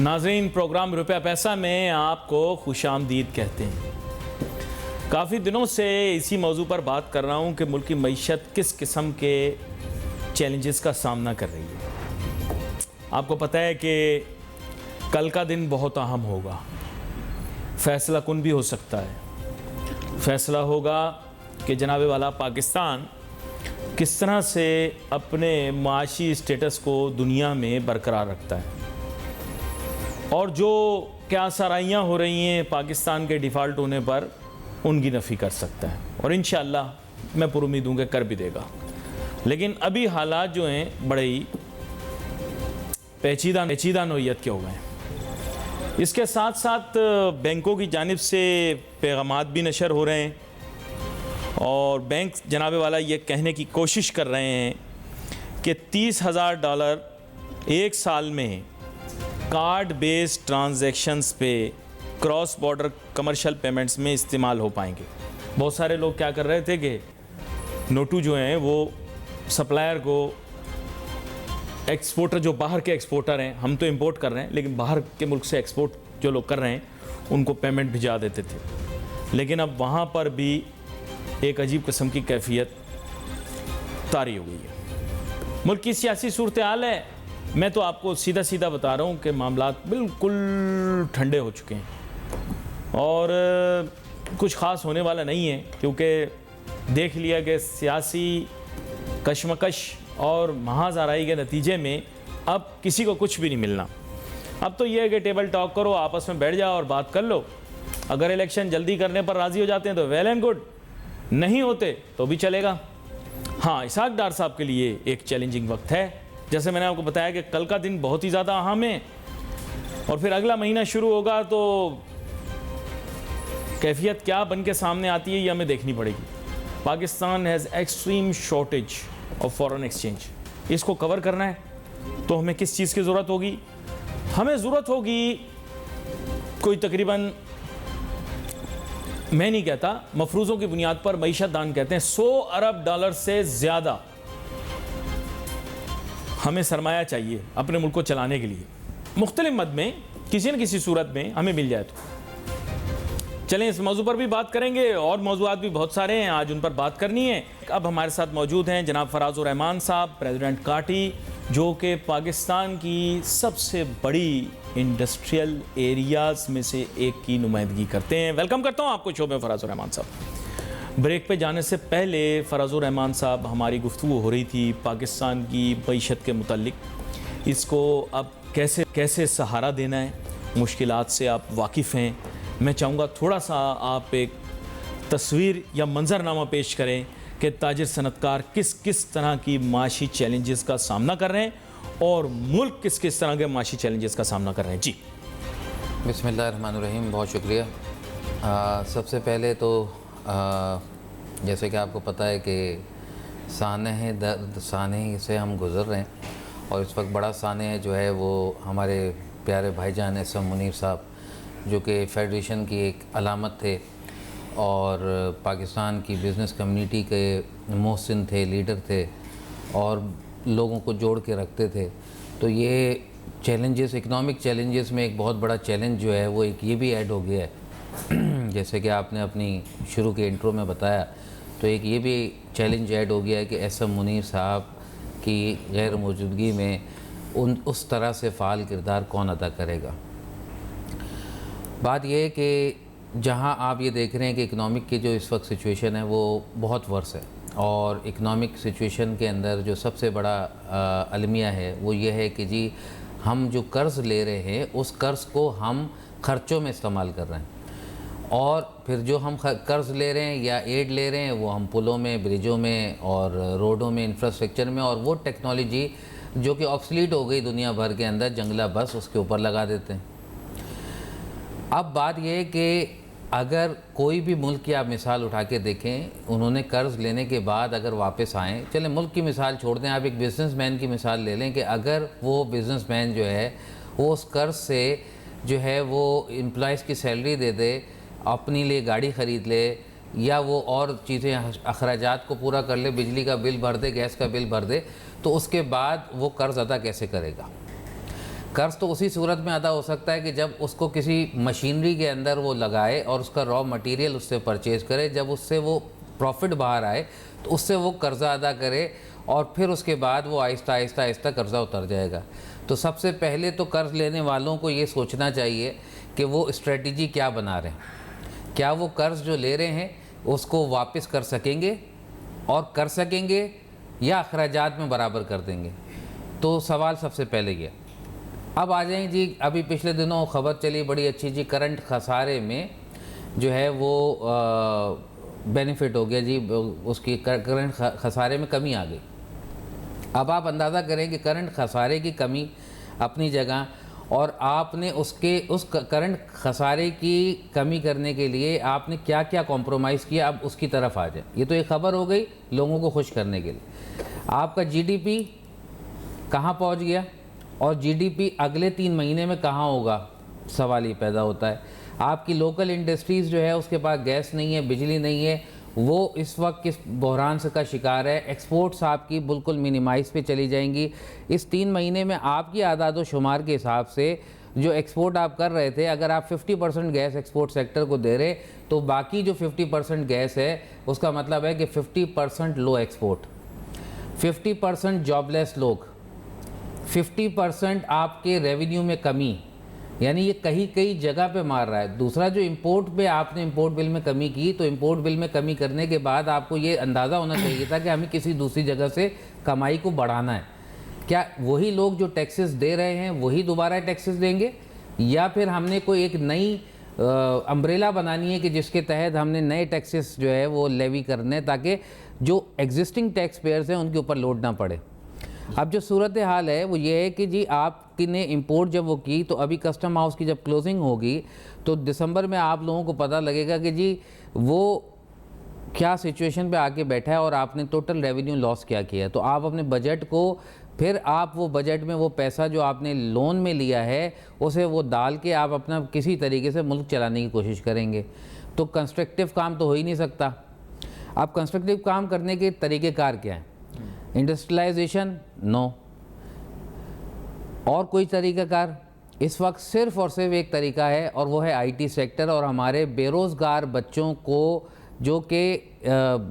नाज़रीन, प्रोग्राम रुपया पैसा में आपको खुशामदीद कहते हैं। काफ़ी दिनों से इसी मौजू पर बात कर रहा हूँ कि मुल्क की मईशत किस किस्म के चैलेंजेस का सामना कर रही है। आपको पता है कि कल का दिन बहुत अहम होगा, फ़ैसला कुन भी हो सकता है। फ़ैसला होगा कि जनाबे वाला पाकिस्तान किस तरह से अपने माशी स्टेटस को दुनिया में बरकरार रखता है और जो क्या सराहियाँ हो रही हैं पाकिस्तान के डिफ़ॉल्ट होने पर उनकी नफ़ी कर सकता है और इंशाअल्लाह मैं पूरी उम्मीद हूँ कि कर भी देगा। लेकिन अभी हालात जो हैं बड़े ही पेचीदा नौइयत के हो गए हैं। इसके साथ साथ बैंकों की जानिब से पैगामात भी नशर हो रहे हैं और बैंक जनाबे वाला ये कहने की कोशिश कर रहे हैं कि $30,000 एक साल में कार्ड बेस्ड ट्रांजैक्शंस पे क्रॉस बॉर्डर कमर्शियल पेमेंट्स में इस्तेमाल हो पाएंगे। बहुत सारे लोग क्या कर रहे थे कि नोटू जो हैं वो सप्लायर को, एक्सपोर्टर जो बाहर के एक्सपोर्टर हैं, हम तो इंपोर्ट कर रहे हैं लेकिन बाहर के मुल्क से एक्सपोर्ट जो लोग कर रहे हैं उनको पेमेंट भिजा देते थे। लेकिन अब वहाँ पर भी एक अजीब किस्म की कैफियत तारी हो गई है। मुल्क की सियासी सूरत हाल है, मैं तो आपको सीधा सीधा बता रहा हूँ कि मामलात बिल्कुल ठंडे हो चुके हैं और कुछ ख़ास होने वाला नहीं है, क्योंकि देख लिया कि सियासी कशमकश और महाज़ाराई के नतीजे में अब किसी को कुछ भी नहीं मिलना। अब तो ये है कि टेबल टॉक करो, आपस में बैठ जाओ और बात कर लो। अगर इलेक्शन जल्दी करने पर राज़ी हो जाते हैं तो वेल एंड गुड, नहीं होते तो भी चलेगा। हाँ, इसहाक डार साहब के लिए एक चैलेंजिंग वक्त है। जैसे मैंने आपको बताया कि कल का दिन बहुत ही ज़्यादा अहम है और फिर अगला महीना शुरू होगा तो कैफियत क्या बन के सामने आती है ये हमें देखनी पड़ेगी। Pakistan has extreme shortage of foreign exchange. इसको कवर करना है तो हमें किस चीज़ की ज़रूरत होगी? हमें ज़रूरत होगी कोई तकरीबन, मैं नहीं कहता, मफरूज़ों की बुनियाद पर मईशत दान कहते हैं, $100 अरब से ज़्यादा हमें सरमाया चाहिए अपने मुल्क को चलाने के लिए। मुख्तलिफ मद में किसी न किसी सूरत में हमें मिल जाए तो चलें इस मौजू पर भी बात करेंगे और मौजूआत भी बहुत सारे हैं, आज उन पर बात करनी है। अब हमारे साथ मौजूद हैं जनाब फराजुर रहमान साहब, प्रेसिडेंट काटी, जो कि पाकिस्तान की सबसे बड़ी इंडस्ट्रियल एरियाज़ में से एक की नुमाइंदगी करते हैं। वेलकम करता हूँ आपको शो में फराजुर रहमान साहब। ब्रेक पे जाने से पहले फराजुर रहमान साहब, हमारी गुफ्तगू हो रही थी पाकिस्तान की मईशत के मुतल्लिक। इसको अब कैसे सहारा देना है, मुश्किलात से आप वाकिफ़ हैं। मैं चाहूँगा थोड़ा सा आप एक तस्वीर या मंजरनामा पेश करें कि ताजिर सनतकार किस किस तरह की माशी चैलेंजेस का सामना कर रहे हैं और मुल्क किस किस तरह के माशी चैलेंजेस का सामना कर रहे हैं। जी बिस्मिल्लाहिर्रहमानिर्रहीम, बहुत शुक्रिया। सबसे पहले तो जैसे कि आपको पता है कि साने से हम गुज़र रहे हैं और इस वक्त बड़ा साने जो है वो हमारे प्यारे भाईजान एसएम मुनीर साहब, जो कि फेडरेशन की एक अलामत थे और पाकिस्तान की बिज़नेस कम्युनिटी के मोहसिन थे, लीडर थे और लोगों को जोड़ के रखते थे। तो ये चैलेंजेस, इकनॉमिक चैलेंजेस में एक बहुत बड़ा चैलेंज जो है वो एक ये भी ऐड हो गया है जैसे कि आपने अपनी शुरू के इंट्रो में बताया, तो एक ये भी चैलेंज ऐड हो गया है कि एसएम मुनीर साहब की गैर मौजूदगी में उस तरह से फ़ाल किरदार कौन अदा करेगा। बात यह है कि जहां आप ये देख रहे हैं कि इकनॉमिक की जो इस वक्त सिचुएशन है वो बहुत वर्स है और इकनॉमिक सिचुएशन के अंदर जो सबसे बड़ा अलमिया है वो ये है कि जी हम जो कर्ज़ ले रहे हैं उस कर्ज़ को हम ख़र्चों में इस्तेमाल कर रहे हैं और फिर जो हम कर्ज़ ले रहे हैं या एड ले रहे हैं वो हम पुलों में, ब्रिजों में और रोडों में, इंफ्रास्ट्रक्चर में, और वो टेक्नोलॉजी जो कि ऑब्सलीट हो गई दुनिया भर के अंदर, जंगला बस उसके ऊपर लगा देते हैं। अब बात यह है कि अगर कोई भी मुल्क की आप मिसाल उठा के देखें, उन्होंने कर्ज़ लेने के बाद अगर वापस आएँ, चलें मुल्क की मिसाल छोड़ दें, आप एक बिज़नेसमैन की मिसाल ले लें कि अगर वो बिज़नेसमैन जो है वो उस कर्ज़ से जो है वो एम्प्लॉइज़ की सैलरी दे दे, अपने लिए गाड़ी ख़रीद ले या वो और चीज़ें अखराजात को पूरा कर ले, बिजली का बिल भर दे, गैस का बिल भर दे, तो उसके बाद वो कर्ज़ अदा कैसे करेगा? कर्ज तो उसी सूरत में अदा हो सकता है कि जब उसको किसी मशीनरी के अंदर वो लगाए और उसका रॉ मटेरियल उससे परचेज करे, जब उससे वो प्रॉफिट बाहर आए तो उससे वो कर्ज़ा अदा करे और फिर उसके बाद वो आहिस्ता आहिस्ता आहिस्ता कर्ज़ा उतर जाएगा। तो सबसे पहले तो कर्ज़ लेने वालों को ये सोचना चाहिए कि वो स्ट्रेटजी क्या बना रहे हैं, क्या वो कर्ज़ जो ले रहे हैं उसको वापस कर सकेंगे और कर सकेंगे या अखराजात में बराबर कर देंगे। तो सवाल सबसे पहले ये। अब आ जाएं जी, अभी पिछले दिनों खबर चली बड़ी अच्छी जी, करंट खसारे में जो है वो बेनिफिट हो गया जी, उसकी करंट खसारे में कमी आ गई। अब आप अंदाज़ा करें कि करंट खसारे की कमी अपनी जगह और आपने उस करंट खसारे की कमी करने के लिए आपने क्या क्या कॉम्प्रोमाइज़ किया, अब उसकी तरफ आ जाए। ये तो एक ख़बर हो गई लोगों को खुश करने के लिए। आपका जीडीपी कहाँ पहुँच गया और जीडीपी अगले 3 महीने में कहाँ होगा, सवाल ये पैदा होता है। आपकी लोकल इंडस्ट्रीज़ जो है उसके पास गैस नहीं है, बिजली नहीं है, वो इस वक्त किस बहरान से का शिकार है। एक्सपोर्ट्स आपकी बिल्कुल मिनिमाइज़ पे चली जाएंगी। इस 3 महीने में आपकी आदाद व शुमार के हिसाब से जो एक्सपोर्ट आप कर रहे थे, अगर आप 50% गैस एक्सपोर्ट सेक्टर को दे रहे तो बाकी जो 50% गैस है उसका मतलब है कि 50% लो एक्सपोर्ट, 50% जॉबलेस लोग, 50% आपके रेवेन्यू में कमी, यानी ये कहीं जगह पे मार रहा है। दूसरा जो इंपोर्ट पे आपने इंपोर्ट बिल में कमी की, तो इंपोर्ट बिल में कमी करने के बाद आपको ये अंदाज़ा होना चाहिए था कि हमें किसी दूसरी जगह से कमाई को बढ़ाना है। क्या वही लोग जो टैक्सेस दे रहे हैं वही दोबारा टैक्सेस देंगे, या फिर हमने कोई एक नई अम्ब्रेला बनानी है कि जिसके तहत हमने नए टैक्सेस जो है वो लेवी करने ताकि जो एग्जिस्टिंग टैक्स पेयर्स हैं उनके ऊपर लोड ना पड़े। अब जो सूरत हाल है वो ये है कि जी आपने इंपोर्ट जब वो की तो अभी कस्टम हाउस की जब क्लोजिंग होगी तो दिसंबर में आप लोगों को पता लगेगा कि जी वो क्या सिचुएशन पे आके बैठा है और आपने टोटल रेवेन्यू लॉस क्या किया। तो आप अपने बजट को फिर आप वो बजट में वो पैसा जो आपने लोन में लिया है उसे वो डाल के आप अपना किसी तरीके से मुल्क चलाने की कोशिश करेंगे। तो कंस्ट्रक्टिव काम तो हो ही नहीं सकता। अब कंस्ट्रक्टिव काम करने के तरीक़ेकार क्या हैं? इंडस्ट्रियलाइजेशन नो, और कोई तरीक़ाकार इस वक्त सिर्फ़ और सिर्फ एक तरीका है और वो है आईटी सेक्टर और हमारे बेरोज़गार बच्चों को जो कि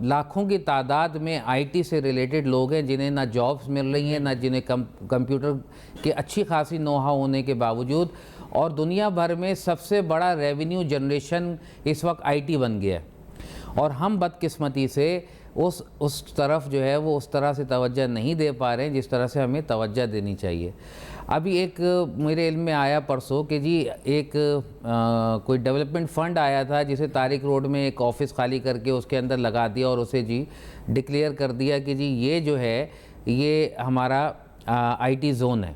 लाखों की तादाद में आईटी से रिलेटेड लोग हैं जिन्हें ना जॉब्स मिल रही हैं ना जिन्हें कंप्यूटर की अच्छी खासी नोहा होने के बावजूद, और दुनिया भर में सबसे बड़ा रेवेन्यू जनरेशन इस वक्त आईटी बन गया है और हम बदकिस्मती से उस तरफ जो है वो उस तरह से तवज्जो नहीं दे पा रहे हैं जिस तरह से हमें तवज्जो देनी चाहिए। अभी एक मेरे इल्म में आया परसों कि जी एक कोई डेवलपमेंट फ़ंड आया था जिसे तारिक रोड में एक ऑफ़िस खाली करके उसके अंदर लगा दिया और उसे जी डिक्लेयर कर दिया कि जी ये जो है ये हमारा आईटी ज़ोन है।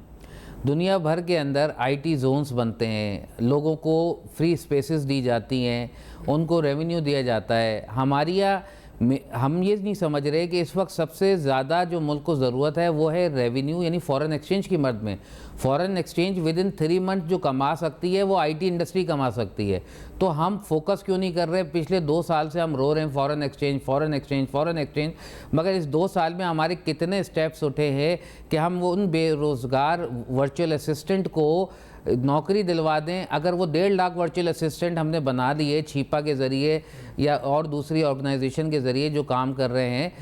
दुनिया भर के अंदर आईटी जोन्स बनते हैं, लोगों को फ्री स्पेसेस दी जाती हैं, उनको रेवेन्यू दिया जाता है। हमारी हम ये नहीं समझ रहे कि इस वक्त सबसे ज़्यादा जो मुल्क को ज़रूरत है वो है रेवेन्यू यानी फ़ॉरेन एक्सचेंज की मद में। Foreign exchange with in 3 month जो कमा सकती है वो आईटी इंडस्ट्री कमा सकती है। तो हम फोकस क्यों नहीं कर रहे? पिछले 2 साल से हम रो रहे हैं foreign exchange foreign exchange foreign exchange, मगर इस 2 साल में हमारे कितने स्टेप्स उठे हैं कि हम वो उन बेरोज़गार वर्चुअल असिस्टेंट को नौकरी दिलवा दें। अगर वो 1.5 लाख वर्चुअल असिस्टेंट हमने बना लिए छिपा के ज़रिए या और दूसरी ऑर्गेनाइजेशन के ज़रिए जो काम कर रहे हैं,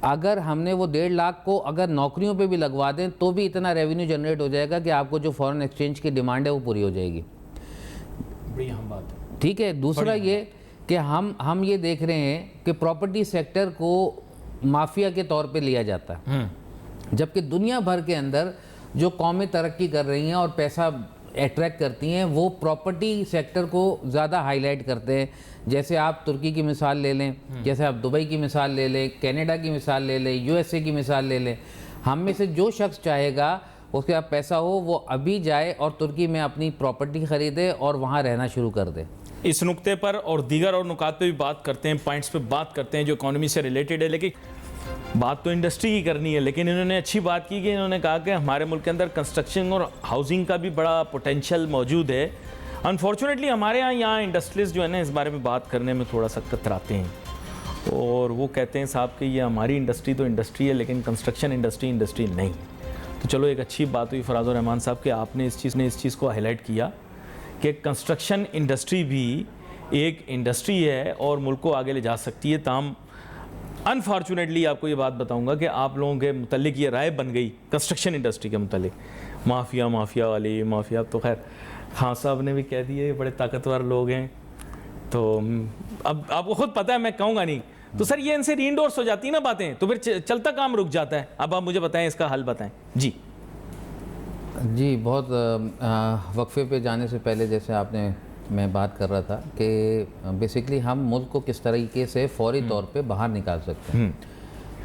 अगर हमने वो 1.5 लाख को अगर नौकरियों पे भी लगवा दें तो भी इतना रेवेन्यू जनरेट हो जाएगा कि आपको जो फॉरेन एक्सचेंज की डिमांड है वो पूरी हो जाएगी। बड़ी अहम बात है। ठीक है, दूसरा ये कि हम ये देख रहे हैं कि प्रॉपर्टी सेक्टर को माफिया के तौर पे लिया जाता है, जबकि दुनिया भर के अंदर जो कौमें तरक्की कर रही हैं और पैसा अट्रैक्ट करती हैं वो प्रॉपर्टी सेक्टर को ज़्यादा हाईलाइट करते हैं। जैसे आप तुर्की की मिसाल ले लें, जैसे आप दुबई की मिसाल ले लें, कनाडा की मिसाल ले लें, यूएसए की मिसाल ले लें। हम में से जो शख्स चाहेगा उसके पास पैसा हो वो अभी जाए और तुर्की में अपनी प्रॉपर्टी ख़रीदे और वहाँ रहना शुरू कर दे। इस नुक्ते पर और दीगर और नुकात पे भी बात करते हैं, पॉइंट्स पे बात करते हैं जो इकोनॉमी से रिलेटेड है। लेकिन बात तो इंडस्ट्री की करनी है, लेकिन इन्होंने अच्छी बात की कि इन्होंने कहा कि हमारे मुल्क के अंदर कंस्ट्रक्शन और हाउसिंग का भी बड़ा पोटेंशियल मौजूद है। अनफॉर्चुनेटली हमारे यहाँ इंडस्ट्रीज जो है ना इस बारे में बात करने में थोड़ा सा कतराते हैं और वो कहते हैं साहब कि ये हमारी इंडस्ट्री तो इंडस्ट्री है लेकिन कंस्ट्रक्शन इंडस्ट्री नहीं। तो चलो एक अच्छी बात हुई फराजुर रहमान साहब कि आपने इस चीज़ को हाईलाइट किया कि कंस्ट्रक्शन इंडस्ट्री भी एक इंडस्ट्री है और मुल्क को आगे ले जा सकती है। ताम अनफॉर्चुनेटली आपको ये बात बताऊंगा कि आप लोगों के मुतल्लिक ये राय बन गई कंस्ट्रक्शन इंडस्ट्री के मुतल्लिक, माफिया वाले माफिया, तो खैर खान साहब ने भी कह दिए बड़े ताकतवर लोग हैं, तो अब आपको खुद पता है, मैं कहूँगा नहीं, तो सर ये इनसे रीइंडोर्स हो जाती है ना बातें, तो फिर चलता काम रुक जाता है। अब आप मुझे बताएं, इसका हल बताएं जी। जी बहुत वक्फे पे जाने से पहले जैसे आपने, मैं बात कर रहा था कि बेसिकली हम मुल्क को किस तरीके से फौरी तौर पे बाहर निकाल सकते हैं।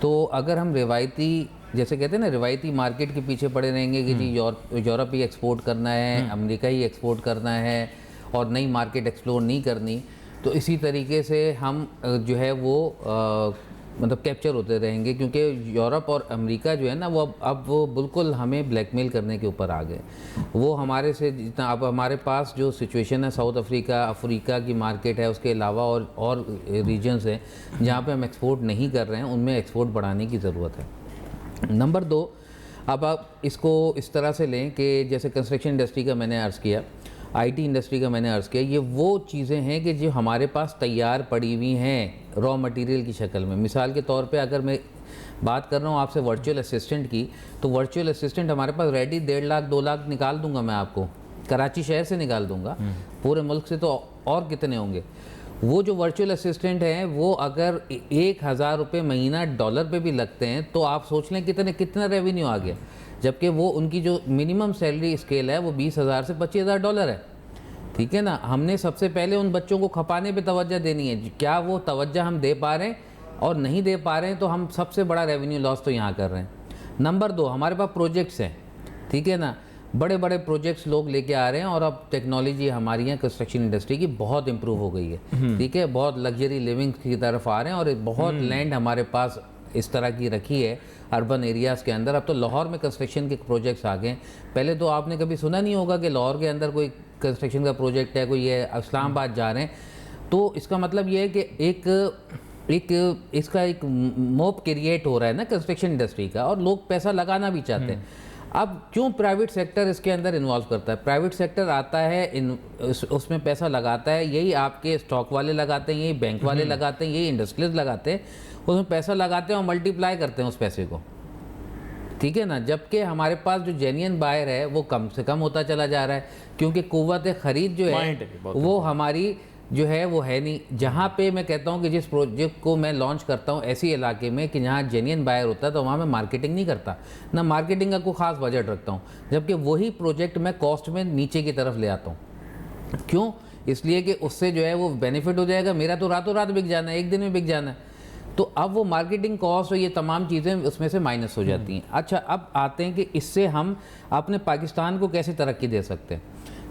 तो अगर हम रिवायती, जैसे कहते हैं ना, रिवायती मार्केट के पीछे पड़े रहेंगे कि जी यूरोप ही एक्सपोर्ट करना है, अमेरिका ही एक्सपोर्ट करना है और नई मार्केट एक्सप्लोर नहीं करनी, तो इसी तरीके से हम जो है वो मतलब कैप्चर होते रहेंगे, क्योंकि यूरोप और अमेरिका जो है ना वो अब वो बिल्कुल हमें ब्लैकमेल करने के ऊपर आ गए। वो हमारे से जितना, अब हमारे पास जो सिचुएशन है, साउथ अफ्रीका की मार्केट है, उसके अलावा और रीजन्स हैं जहाँ पे हम एक्सपोर्ट नहीं कर रहे हैं, उनमें एक्सपोर्ट बढ़ाने की ज़रूरत है। नंबर 2, अब आप इसको इस तरह से लें कि जैसे कंस्ट्रक्शन इंडस्ट्री का मैंने अर्ज़ किया, आईटी इंडस्ट्री का मैंने अर्ज़ किया, ये वो चीज़ें हैं कि जो हमारे पास तैयार पड़ी हुई हैं रॉ मटेरियल की शक्ल में। मिसाल के तौर पे अगर मैं बात कर रहा हूँ आपसे वर्चुअल असिस्टेंट की, तो वर्चुअल असिस्टेंट हमारे पास रेडी 1.5 लाख 2 लाख निकाल दूंगा मैं आपको, कराची शहर से निकाल दूंगा, पूरे मुल्क से तो और कितने होंगे। वो जो वर्चुअल असिस्टेंट हैं वो अगर 1,000 रुपये महीना डॉलर पे भी लगते हैं तो आप सोच लें कितना रेवेन्यू आ गया, जबकि वो उनकी जो मिनिमम सैलरी स्केल है वो 20,000 से 25,000 डॉलर है। ठीक है ना, हमने सबसे पहले उन बच्चों को खपाने पे तवज्जो देनी है। क्या वो तवज्जो हम दे पा रहे हैं? और नहीं दे पा रहे हैं तो हम सबसे बड़ा रेवेन्यू लॉस तो यहाँ कर रहे हैं। नंबर 2, हमारे पास प्रोजेक्ट्स हैं, ठीक है ना, बड़े बड़े प्रोजेक्ट्स लोग लेके आ रहे हैं और अब टेक्नोलॉजी हमारी यहाँ कंस्ट्रक्शन इंडस्ट्री की बहुत इंप्रूव हो गई है, ठीक है, बहुत लग्जरी लिविंग की तरफ आ रहे हैं और बहुत लैंड हमारे पास इस तरह की रखी है अर्बन एरियाज़ के अंदर। अब तो लाहौर में कंस्ट्रक्शन के प्रोजेक्ट्स आ गए। पहले तो आपने कभी सुना नहीं होगा कि लाहौर के अंदर कोई कंस्ट्रक्शन का प्रोजेक्ट है, कोई ये इस्लामाबाद जा रहे हैं। तो इसका मतलब ये है कि इसका एक मोब क्रिएट हो रहा है ना कंस्ट्रक्शन इंडस्ट्री का, और लोग पैसा लगाना भी चाहते हैं। अब क्यों प्राइवेट सेक्टर इसके अंदर इन्वॉल्व करता है? प्राइवेट सेक्टर आता है उसमें पैसा लगाता है, यही आपके स्टॉक वाले लगाते हैं, यही बैंक वाले लगाते हैं, यही इंडस्ट्रियलिस्ट लगाते हैं, उसमें पैसा लगाते हैं और मल्टीप्लाई करते हैं उस पैसे को, ठीक है ना। जबकि हमारे पास जो जेन्युइन बायर है वो कम से कम होता चला जा रहा है, क्योंकि कुव्वत ख़रीद जो है वो हमारी जो है वो है नहीं। जहाँ पे मैं कहता हूँ कि जिस प्रोजेक्ट को मैं लॉन्च करता हूँ ऐसी इलाके में कि जहाँ जेन्युइन बायर होता है, तो वहाँ मैं मार्केटिंग नहीं करता, ना मार्केटिंग का कोई ख़ास बजट रखता हूँ, जबकि वही प्रोजेक्ट मैं कॉस्ट में नीचे की तरफ ले आता हूँ। क्यों? इसलिए कि उससे जो है वो बेनिफिट हो जाएगा, मेरा तो रातों रात बिक जाना है, एक दिन में बिक जाना है। तो अब वो मार्केटिंग कॉस्ट और ये तमाम चीज़ें उसमें से माइनस हो जाती हैं। अच्छा, अब आते हैं कि इससे हम अपने पाकिस्तान को कैसे तरक्की दे सकते हैं।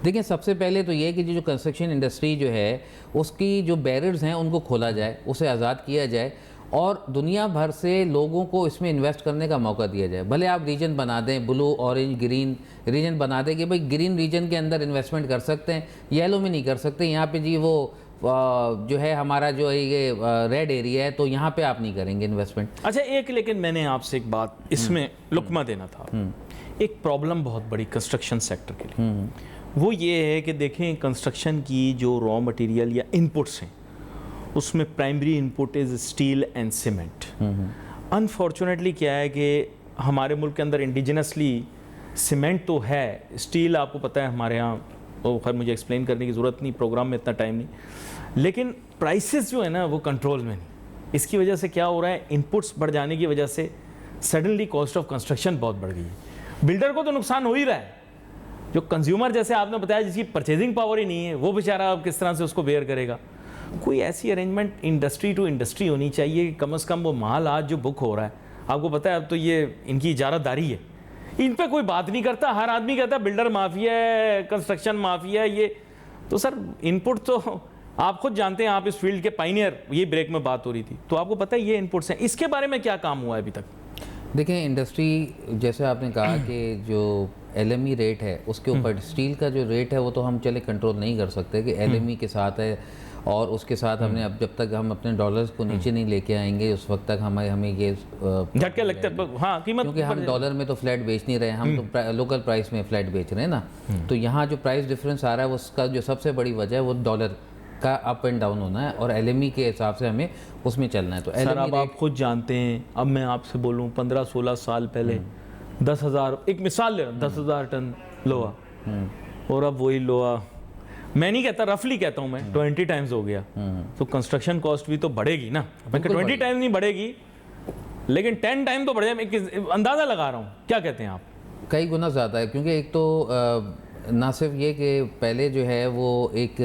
देखिए, सबसे पहले तो ये कि जो कंस्ट्रक्शन इंडस्ट्री जो है उसकी जो बैरियर्स हैं उनको खोला जाए, उसे आज़ाद किया जाए और दुनिया भर से लोगों को इसमें इन्वेस्ट करने का मौका दिया जाए। भले आप रीजन बना दें, ब्लू, ऑरेंज, ग्रीन रीजन बना दें कि भाई ग्रीन रीजन के अंदर इन्वेस्टमेंट कर सकते हैं, येलो में नहीं कर सकते। यहाँ पे जी वो जो है हमारा जो है ये रेड एरिया है, तो यहाँ पे आप नहीं करेंगे इन्वेस्टमेंट। अच्छा, लेकिन मैंने आपसे एक बात इसमें लुकमा देना था। एक प्रॉब्लम बहुत बड़ी कंस्ट्रक्शन सेक्टर के लिए वो ये है कि देखें, कंस्ट्रक्शन की जो रॉ मटेरियल या इनपुट्स हैं उसमें primary input is steel and cement. Unfortunately क्या है कि हमारे मुल्क के अंदर इंडिजिनसली सीमेंट तो है, स्टील आपको पता है हमारे यहाँ, तो खैर मुझे एक्सप्लेन करने की ज़रूरत नहीं, प्रोग्राम में इतना टाइम नहीं, लेकिन प्राइसेस जो है ना वो कंट्रोल में नहीं। इसकी वजह से क्या हो रहा है, इनपुट्स बढ़ जाने की वजह से सडनली कॉस्ट ऑफ कंस्ट्रक्शन बहुत बढ़ गई है। बिल्डर को तो नुकसान हो ही रहा है, जो कंज्यूमर जैसे आपने बताया जिसकी परचेजिंग पावर ही नहीं है, वो बेचारा अब किस तरह से उसको बेयर करेगा। कोई ऐसी अरेंजमेंट इंडस्ट्री टू इंडस्ट्री होनी चाहिए कि कम से कम वो माल आज जो बुक हो रहा है, आपको पता है अब तो ये इनकी इजारातदारी है, इन पे कोई बात नहीं करता, हर आदमी कहता है बिल्डर माफिया है, कंस्ट्रक्शन माफिया है। ये तो सर इनपुट तो आप खुद जानते हैं, आप इस फील्ड के पाइनियर, ये ब्रेक में बात हो रही थी, तो आपको पता है ये इनपुट्स हैं। इसके बारे में क्या काम हुआ है अभी तक? देखें, इंडस्ट्री जैसे आपने कहा कि जो LME रेट है उसके ऊपर स्टील का जो रेट है वो तो हम चले कंट्रोल नहीं कर सकते कि LME के साथ है और उसके साथ हमने अब जब तक हम अपने डॉलर्स को नीचे नहीं लेके आएंगे उस वक्त तक हमें ये झटके लगते हैं। हाँ, कीमत क्योंकि हम डॉलर में तो फ्लैट बेच नहीं रहे, हम तो लोकल प्राइस में फ्लैट बेच रहे हैं ना। तो यहाँ जो प्राइस डिफरेंस आ रहा है उसका जो सबसे बड़ी वजह है वो डॉलर का अप एंड डाउन होना है और एलएमई के हिसाब से हमें उसमें चलना है। तो सर अब आप खुद जानते हैं, अब मैं आपसे बोलूँ 15-16 साल पहले 10,000, एक मिसाल ले रहा हूँ, 10,000 टन लोहा, और अब वही लोहा, मैं नहीं कहता, रफली कहता हूँ मैं, 20 टाइम्स हो गया। तो कंस्ट्रक्शन कॉस्ट भी तो बढ़ेगी ना। मैं 20 टाइम्स नहीं बढ़ेगी, लेकिन 10 टाइम तो बढ़ जाए। मैं अंदाज़ा लगा रहा हूँ, क्या कहते हैं आप? कई गुना ज़्यादा है, क्योंकि एक तो ना सिर्फ ये कि पहले जो है वो एक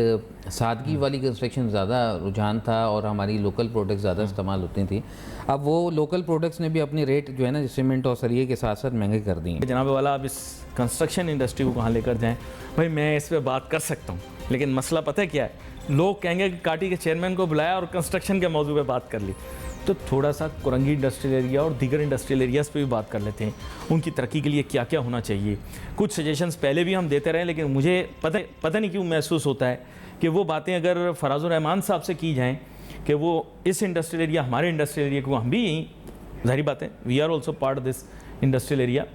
सादगी वाली कंस्ट्रक्शन ज़्यादा रुझान था और हमारी लोकल प्रोडक्ट्स ज़्यादा इस्तेमाल होती थी। अब वो लोकल प्रोडक्ट्स ने भी अपनी रेट जो है ना सीमेंट और सरिये के साथ साथ महंगे कर दिए। जनाब वाला, आप इस कंस्ट्रक्शन इंडस्ट्री को कहाँ लेकर जाएं? भाई मैं इस पर बात कर सकता हूँ, लेकिन मसला पता है क्या है? लोग कहेंगे कि काटी के चेयरमैन को बुलाया और कंस्ट्रक्शन के मौजू पे बात कर ली। तो थोड़ा सा कुरंगी इंडस्ट्रियल एरिया और दीगर इंडस्ट्रियल एरियाज़ पे भी बात कर लेते हैं, उनकी तरक्की के लिए क्या क्या होना चाहिए। कुछ सजेशंस पहले भी हम देते रहे, लेकिन मुझे पता नहीं क्यों महसूस होता है कि वो बातें अगर फराजुर रहमान साहब से की जाएँ कि वो इस इंडस्ट्रियल एरिया, हमारे इंडस्ट्रियल एरिया को, हम भी यहीं, ज़ाहिर बात है, we are also part of this industrial area,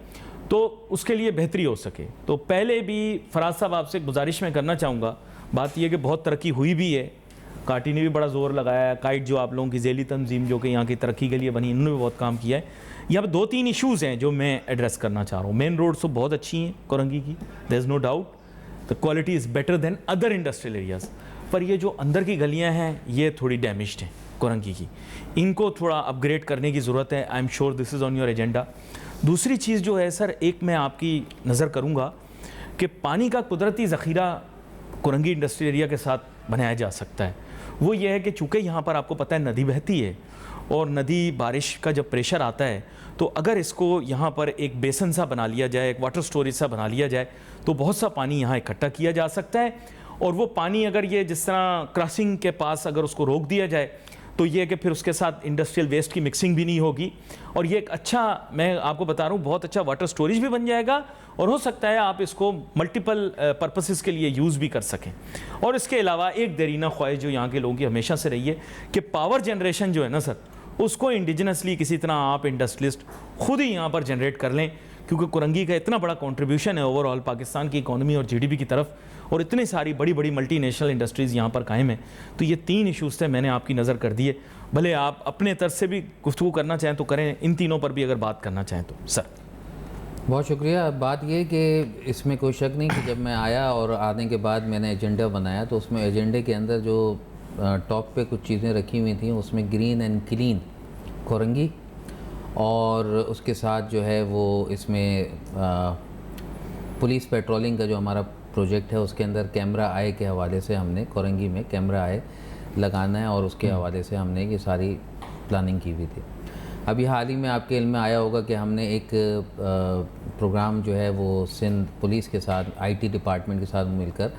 तो उसके लिए बेहतरी हो सके। तो पहले भी फराज साहब आपसे गुजारिश मैं करना चाहूँगा, बात यह कि बहुत तरक्की हुई भी है, काटी ने भी बड़ा जोर लगाया है, काइट जो आप लोगों की झेली तंजीम जो कि यहाँ की तरक्की के लिए बनी, इन्होंने भी बहुत काम किया है। यहाँ पर 2-3 इशूज़ हैं जो मैं एड्रेस करना चाह रहा हूँ। मेन रोड्स तो बहुत अच्छी हैं कुरंगी की, there is no doubt, the quality is better than other industrial areas, पर ये जो अंदर की गलियाँ हैं ये थोड़ी डैमेज्ड हैं कुरंगी की, इनको थोड़ा अपग्रेड करने की ज़रूरत है। I am sure this is on your agenda. दूसरी चीज़ जो है सर, एक मैं आपकी नज़र करूँगा कि पानी का कुदरती ज़ख़ीरा कुरंगी इंडस्ट्रियल एरिया के साथ बनाया जा सकता है। वो ये है कि चूँकि यहाँ पर आपको पता है नदी बहती है, और नदी बारिश का जब प्रेशर आता है तो अगर इसको यहाँ पर एक बेसन सा बना लिया जाए, एक वाटर स्टोरेज सा बना लिया जाए, तो बहुत सा पानी यहाँ इकट्ठा किया जा सकता है। और वो पानी अगर ये जिस तरह क्रॉसिंग के पास अगर उसको रोक दिया जाए तो ये है कि फिर उसके साथ इंडस्ट्रियल वेस्ट की मिक्सिंग भी नहीं होगी, और ये एक अच्छा, मैं आपको बता रहा हूँ, बहुत अच्छा वाटर स्टोरेज भी बन जाएगा, और हो सकता है आप इसको मल्टीपल पर्पसेस के लिए यूज़ भी कर सकें। और इसके अलावा एक देरीना ख्वाहिश जो यहाँ के लोगों की हमेशा से रही है कि पावर जनरेशन जो है ना सर, उसको इंडिजिनसली किसी तरह आप इंडस्ट्रियलिस्ट खुद ही यहाँ पर जनरेट कर लें, क्योंकि कुरंगी का इतना बड़ा कंट्रीब्यूशन है ओवरऑल पाकिस्तान की इकोनॉमी और जीडीपी की तरफ, और इतनी सारी बड़ी बड़ी मल्टीनेशनल इंडस्ट्रीज़ यहाँ पर कायम हैं। तो ये 3 इशूज़ थे, मैंने आपकी नज़र कर दिए। भले आप अपने तरफ से भी गुफ्तगू करना चाहें तो करें, इन तीनों पर भी अगर बात करना चाहें तो। सर बहुत शुक्रिया। बात ये कि इसमें कोई शक नहीं कि जब मैं आया और आने के बाद मैंने एजेंडा बनाया तो उसमें एजेंडे के अंदर जो टॉप पे कुछ चीज़ें रखी हुई थी, उसमें ग्रीन एंड क्लीन कुरंगी, और उसके साथ जो है वो इसमें पुलिस पेट्रोलिंग का जो हमारा प्रोजेक्ट है उसके अंदर कैमरा आई के हवाले से हमने कुरंगी में कैमरा आई लगाना है, और उसके हवाले से हमने ये सारी प्लानिंग की हुई थी। अभी हाल ही में आपके इल्म में आया होगा कि हमने एक प्रोग्राम जो है वो सिंध पुलिस के साथ, आईटी डिपार्टमेंट के साथ मिलकर,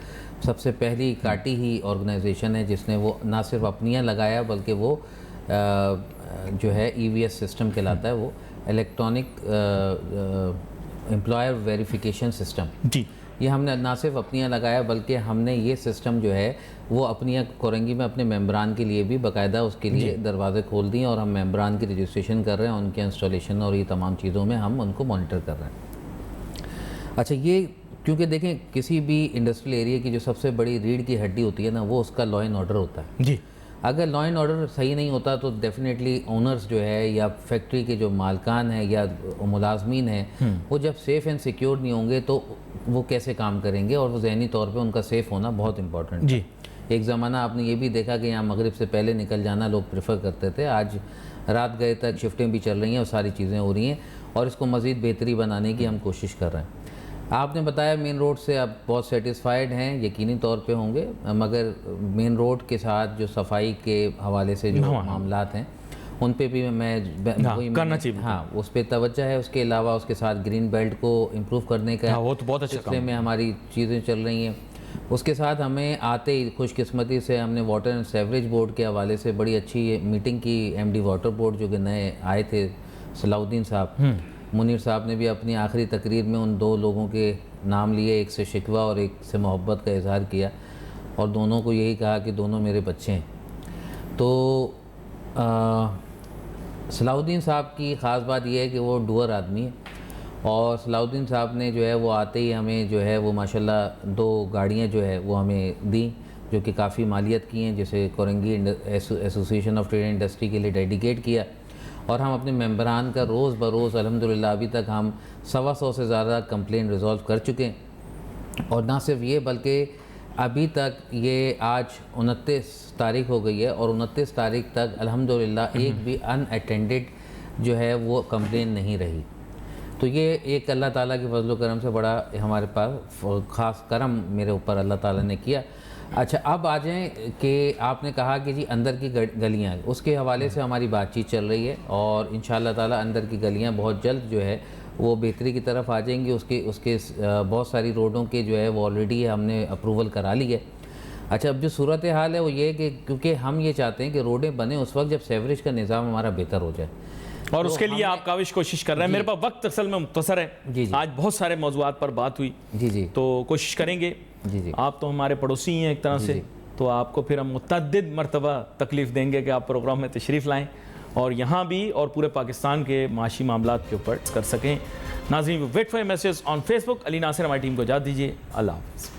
सबसे पहली काटी ही ऑर्गेनाइजेशन है जिसने वो ना सिर्फ अपनियाँ लगाया बल्कि वो जो है ईवीएस सिस्टम कहलाता है, वो इलेक्ट्रॉनिक एम्प्लॉयर वेरिफिकेशन सिस्टम जी, ये हमने ना सिर्फ अपनियाँ लगाया बल्कि हमने ये सिस्टम जो है वो अपनियाँ कुरंगी में अपने मेंबरान के लिए भी बाकायदा उसके लिए दरवाजे खोल दिए, और हम मेंबरान की रजिस्ट्रेशन कर रहे हैं, उनके इंस्टॉलेशन और ये तमाम चीज़ों में हम उनको मॉनिटर कर रहे हैं। अच्छा, ये क्योंकि देखें किसी भी इंडस्ट्रियल एरिया की जो सबसे बड़ी रीढ़ की हड्डी होती है ना, वो उसका लॉ एंड ऑर्डर होता है जी। अगर लॉ एंड ऑर्डर सही नहीं होता तो डेफिनेटली ओनर्स जो है या फैक्ट्री के जो मालकान है या मुलाजमीन है, वो जब सेफ़ एंड सिक्योर नहीं होंगे तो वो कैसे काम करेंगे, और वो ज़हनी तौर पे उनका सेफ़ होना बहुत इंपॉर्टेंट जी। है। एक ज़माना आपने ये भी देखा कि यहाँ मगरिब से पहले निकल जाना लोग प्रेफर करते थे, आज रात गए तक शिफ्टें भी चल रही हैं और सारी चीज़ें हो रही हैं, और इसको मज़ीद बेहतरी बनाने की हम कोशिश कर रहे हैं। आपने बताया मेन रोड से आप बहुत सेटिस्फाइड हैं, यकीनी तौर पे होंगे, मगर मेन रोड के साथ जो सफाई के हवाले से जो मामलात हैं उन पे भी मैं करना चाहिए। हाँ, उस पर तवज्जो है। उसके अलावा उसके साथ ग्रीन बेल्ट को इम्प्रूव करने का वो तो बहुत अच्छा सिलसिले में हमारी चीज़ें चल रही हैं। उसके साथ हमें आते ही खुशकिस्मती से हमने वाटर एंड सेवरेज बोर्ड के हवाले से बड़ी अच्छी मीटिंग की। एमडी वाटर बोर्ड जो कि नए आए थे सलाउद्दीन साहब, मुनीर साहब ने भी अपनी आखिरी तकरीर में उन 2 लोगों के नाम लिए, एक से शिकवा और एक से मोहब्बत का इजहार किया, और दोनों को यही कहा कि दोनों मेरे बच्चे हैं। तो सलाहुद्दीन साहब की ख़ास बात यह है कि वो डूअर आदमी है, और सलाहुद्दीन साहब ने जो है वो आते ही हमें जो है वो माशाल्लाह 2 गाड़ियाँ जो है वो हमें दी, जो कि काफ़ी मालियत की हैं, जैसे Korangi association of trade industry के लिए डेडिकेट किया। और हम अपने मेंबरान का रोज़ बरोज़ अल्हम्दुलिल्लाह अभी तक हम 125 से ज़्यादा कंप्लेन रिज़ॉल्व कर चुके हैं। और ना सिर्फ ये बल्कि अभी तक ये आज 29 तारीख हो गई है, और 29 तारीख तक अल्हम्दुलिल्लाह एक भी अनअटेंडेड जो है वो कंप्लेन नहीं रही। तो ये एक अल्लाह ताला के फजल करम से बड़ा हमारे पास ख़ास करम मेरे ऊपर अल्लाह ताला ने किया। अच्छा, अब आ जाएँ कि आपने कहा कि जी अंदर की गलियाँ, उसके हवाले से हमारी बातचीत चल रही है, और इंशाअल्लाह ताला अंदर की गलियाँ बहुत जल्द जो है वो बेहतरी की तरफ आ जाएंगी। उसके बहुत सारी रोडों के जो है वो ऑलरेडी हमने अप्रूवल करा ली है। अच्छा, अब जो सूरत हाल है वो ये है कि क्योंकि हम ये चाहते हैं कि रोडें बने उस वक्त जब सीवरेज का निज़ाम हमारा बेहतर हो जाए, और उसके लिए आप काविश कोशिश कर रहे हैं। मेरे पास वक्त असल में मुख्तसर है, जी। आज बहुत सारे मौज़ूआत पर बात हुई, जी, तो कोशिश करेंगे। जी। आप तो हमारे पड़ोसी ही हैं एक तरह से, तो आपको फिर हम मुतअद्दिद मरतबा तकलीफ़ देंगे कि आप प्रोग्राम में तशरीफ़ लाएँ और यहाँ भी और पूरे पाकिस्तान के माशी मामलात के ऊपर कर सकें। नाज़रीन, wait for message on Facebook. Ali Nasir हमारी टीम को इजाज़त दीजिए। अल्लाह हाफ़िज़।